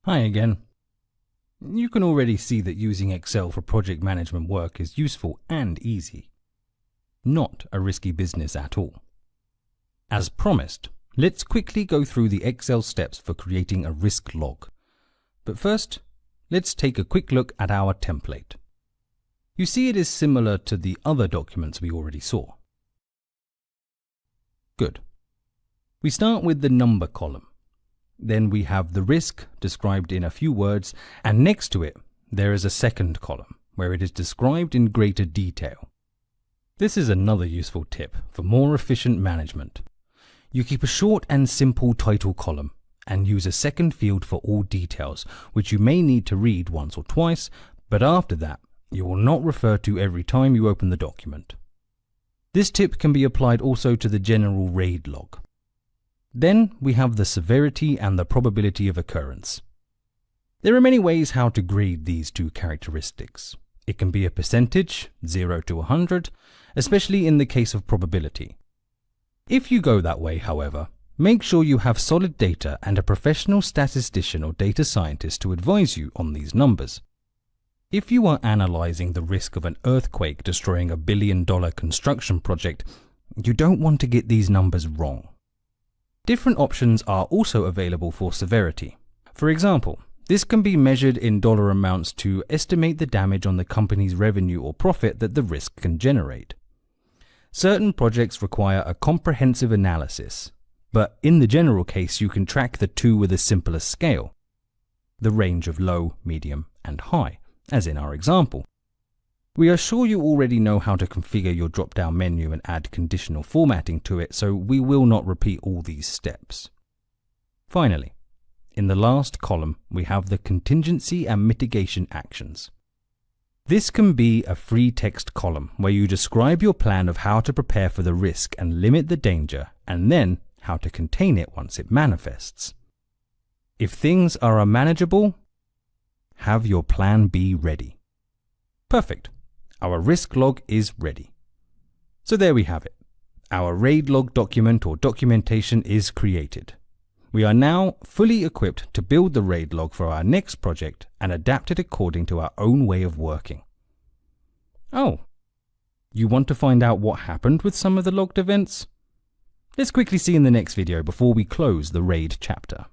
Hi again. You can already see that using Excel for project management work is useful and easy. Not a risky business at all. As promised, let's quickly go through the Excel steps for creating a risk log. But first, let's take a quick look at our template. You see it is similar to the other documents we already saw. Good. We start with the number column. Then we have the risk described in a few words, and next to it there is a second column where it is described in greater detail. This is another useful tip for more efficient management. You keep a short and simple title column and use a second field for all details, which you may need to read once or twice, but after that you will not refer to every time you open the document. This tip can be applied also to the general RAID log. Then we have the severity and the probability of occurrence. There are many ways how to grade these two characteristics. It can be a percentage, 0 to 100, especially in the case of probability. If you go that way, however, make sure you have solid data and a professional statistician or data scientist to advise you on these numbers. If you are analyzing the risk of an earthquake destroying $1 billion construction project, you don't want to get these numbers wrong. Different options are also available for severity. For example, this can be measured in dollar amounts to estimate the damage on the company's revenue or profit that the risk can generate. Certain projects require a comprehensive analysis, but in the general case you can track the two with a simpler scale, the range of low, medium, and high, as in our example. We are sure you already know how to configure your drop-down menu and add conditional formatting to it, so we will not repeat all these steps. Finally, in the last column, we have the contingency and mitigation actions. This can be a free text column where you describe your plan of how to prepare for the risk and limit the danger, and then how to contain it once it manifests. If things are unmanageable, have your plan B ready. Perfect. Our risk log is ready. So there we have it. Our RAID log document or documentation is created. We are now fully equipped to build the RAID log for our next project and adapt it according to our own way of working. Oh, you want to find out what happened with some of the logged events? Let's quickly see in the next video before we close the RAID chapter.